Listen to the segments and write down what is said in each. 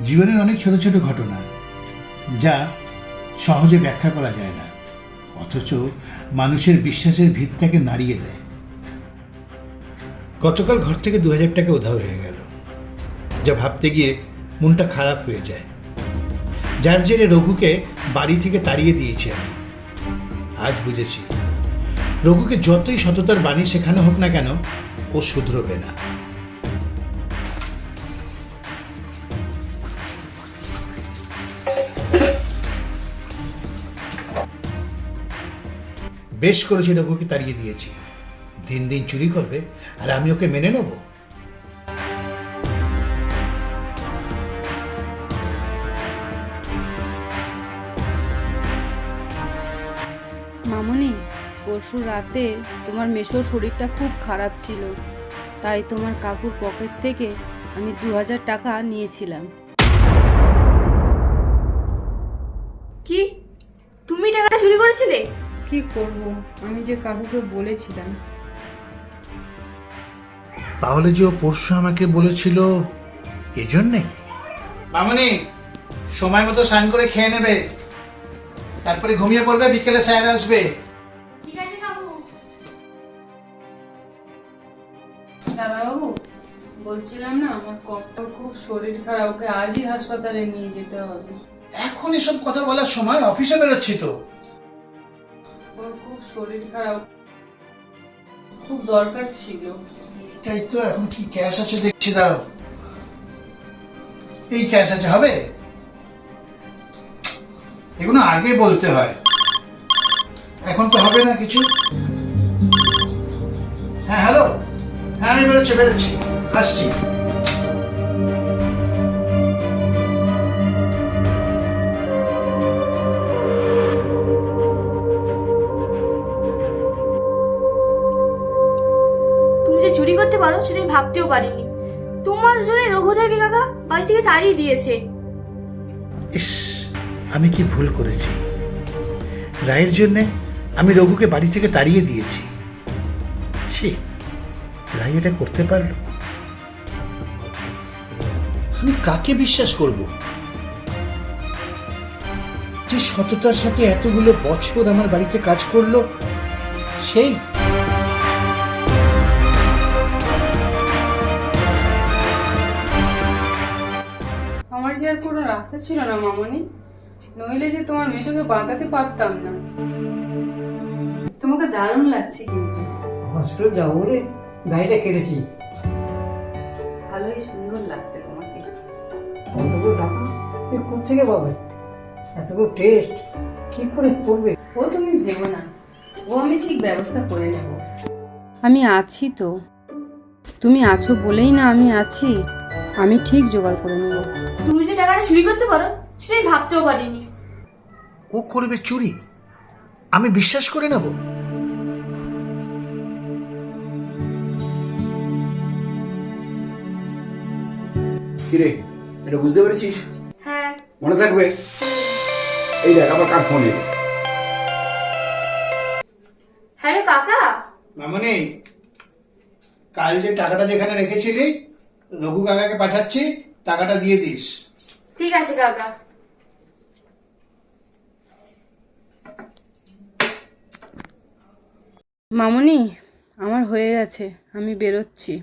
জীবনের অনেক ছোট ছোট ঘটনা যা সহজে ব্যাখ্যা করা যায় না, অথচ মানুষের বিশ্বাসের ভিতটাকে নাড়িয়ে দেয়। গতকাল ঘর থেকে 2000 টাকা উধাও হয়ে গেল, যা ভাবতে গিয়ে মনটা খারাপ হয়ে যায়। যার জেরে রঘুকে বাড়ি থেকে তাড়িয়ে দিয়েছি আমি। আজ বুঝেছি, রঘুকে যতই সততার বাণী শেখানো হোক না কেন, ও শুধরবে না। বেশ করেছি, রঘুকে তাড়িয়ে দিয়েছি। দিন দিন চুরি করবে আর আমি ওকে মেনে নেব? মামনি, পরশু রাতে তোমার মেসোর শরীরটা খুব খারাপ ছিল, তাই তোমার কাকুর পকেট থেকে আমি 2000 টাকা নিয়েছিলাম। কি, তুমি টাকাটা চুরি করেছিলে? কি করব, আমি যে কাকুকে বলেছিলাম। তাহলে যে ও পরশু আমাকে বলেছিল এজন্যে? মামনি, সময় মতো স্নান করে খেয়ে নেবে, তারপরে ঘুমিয়ে পড়বে, বিকেলে স্যার আসবে। ঠিক আছে কাকু। দাদাবাবু, বলছিলাম না, আমার কর্তার খুব শরীর খারাপ, ওকে আজই হাসপাতালে নিয়ে যেতে হবে। এখন এসব কথা বলার সময়? অফিসে বেরোচ্ছি তো। ওর খুব শরীর খারাপ, খুব দরকার ছিল। এটাই তো, এখন কি ক্যাশ আছে দেখছি, দাও। এই ক্যাশ আছে, হবে? এগুলো আগে বলতে হয়, এখন তো হবে না কিছু। হ্যাঁ, হ্যালো। হ্যাঁ, আমি বেরোচ্ছি, আসছি। তুমি যে চুরি করতে পারো সেটা আমি ভাবতেও পারিনি। তোমার জন্য রঘুদাকে কাকা বাড়ি থেকে তাড়িয়ে দিয়েছে। ইস, আমি কি ভুল করেছি? রায়ের জন্যে আমি রঘুকে বাড়ি থেকে তাড়িয়ে দিয়েছি। সে রায় এটা করতে পারলো? আমি কাকে বিশ্বাস করব, যে সততার সাথে এতগুলো বছর আমার বাড়িতে কাজ করলো? সেই আমার যে আর কোনো রাস্তা ছিল না মামনি, নইলে যে তোমার মেসোকে বাঁচাতে পারতাম না। তোমাকে দারুণ লাগছে কিন্তু। হসপিটাল যাবো রে, দাড়িটা কেটেছি। ভালোই সুন্দর লাগছে তোমাকে। অতগুলো টাকা তুই কোথেকে পাবে? এতগুলো টেস্ট কি করে করবে? ও তুমি ভেবো না, ও আমি ঠিক ব্যবস্থা করে নেব। আমি আছি তো, তুমি আছো বলেই না আমি আছি। আমি ঠিক জোগাড় করে নেব। তুমি যে টাকাটা চুরি করতে পারো সেটা আমি ভাবতেও পারিনি। ও করবে চুরি? আমি বিশ্বাস করে নেব? কিরে, এটা বুঝতে পেরেছিস? হ্যাঁ। মনে থাকবে? এই দেখ, আবার কার ফোন এলো। হ্যালো কাকা। মামনি, কাল যে টাকাটা যেখানে রেখেছিলি, রঘু কাকাকে পাঠাচ্ছি, টাকাটা দিয়ে দিস। ঠিক আছে কাকা। মামনি, আমার হয়ে গেছে, আমি বেরোচ্ছি।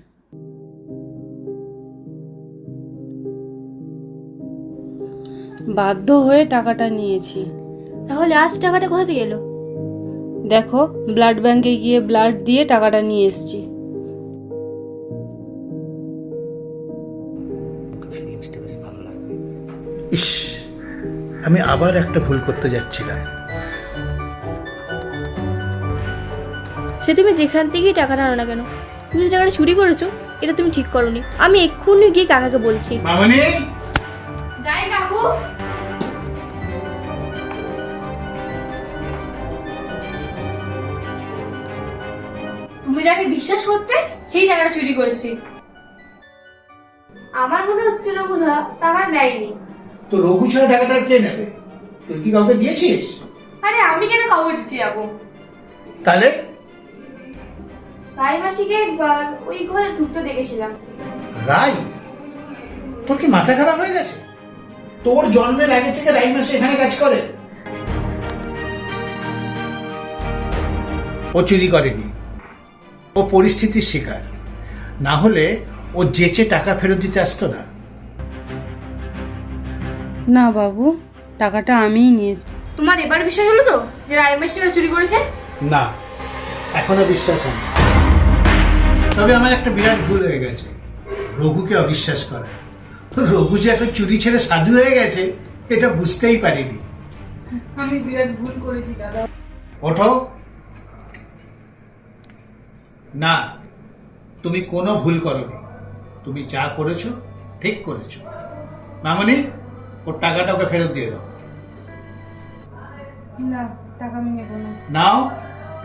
বাধ্য হয়ে টাকাটা নিয়েছি। তাহলে আজ টাকাটা কোথা থেকে এলো? দেখো, ব্লাড ব্যাংকে গিয়ে ব্লাড দিয়ে টাকাটা নিয়ে এসেছি। ইস, আমি আবার একটা ভুল করতে যাচ্ছিলাম। সে তুমি যেখান থেকেই টাকাটা আনো না কেন, তুমি যে টাকাটা চুরি করেছো এটা তুমি ঠিক করোনি। আমি এক্ষুনি গিয়ে কাকাকে বলছি। মামনি, যাই কাকু। তুমি যাকে বিশ্বাস করতে সেই টাকাটা চুরি করেছে। আমার মনে হচ্ছে রঘুদা টাকা নেয়নি। তো রঘু ছাড়া টাকাটা কে নেবে? তুই কি কাউকে দিয়েছিস? আরে আমি কেন কাউকে দিতে যাবো? তাহলে রাই মাসিকে একবার ওই ঘরে ঢুকতে দেখেছিলাম। রাই, তোর কি মাথা খারাপ হয়ে গেছে? তোর জন্মের আগে থেকে রাই মাসি এখানে কাজ করে? ও চুরি করেনি, ও পরিস্থিতির শিকার। না হলে ও যেচে টাকা ফেরত দিতে আসতো না। না বাবু, টাকাটা আমিই নিয়েছি। তোমার এবার বিশ্বাস হলো তো যে রাই মাসিরা চুরি করেছে? না, এখনো বিশ্বাস হয় না। তবে আমার একটা বিরাট ভুল হয়ে গেছে, রঘুকে অবিশ্বাস করা। রঘু যে এখন চুরি ছেড়ে সাধু হয়ে গেছে এটা বুঝতেই পারিনি। আমি বিরাট ভুল করেছি দাদা। ওঠো। না, তুমি কোনো ভুল করোনি। তুমি যা করেছো ঠিক করেছো। মামনি, ওর টাকাটা ওকে ফেরত দিয়ে দাও। না, টাকা আমি নেবো না। নাও,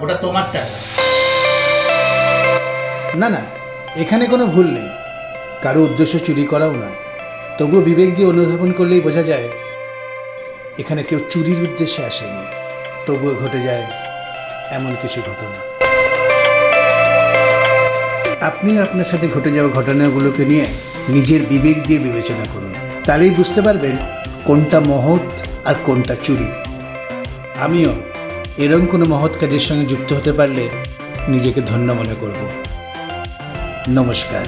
ওটা তোমার টাকা। না না, এখানে কোনো ভুল নেই, কারো উদ্দেশ্য চুরি করাও নয়। তবুও বিবেক দিয়ে অনুধাবন করলেই বোঝা যায় এখানে কেউ চুরির উদ্দেশ্যে আসেনি। তবুও ঘটে যায় এমন কিছু ঘটনা। আপনিও আপনার সাথে ঘটে যাওয়া ঘটনাগুলোকে নিয়ে নিজের বিবেক দিয়ে বিবেচনা করুন, তাহলেই বুঝতে পারবেন কোনটা মহৎ আর কোনটা চুরি। আমিও এরকম কোনো মহৎ কাজের সঙ্গে যুক্ত হতে পারলে নিজেকে ধন্য মনে করব। নমস্কার।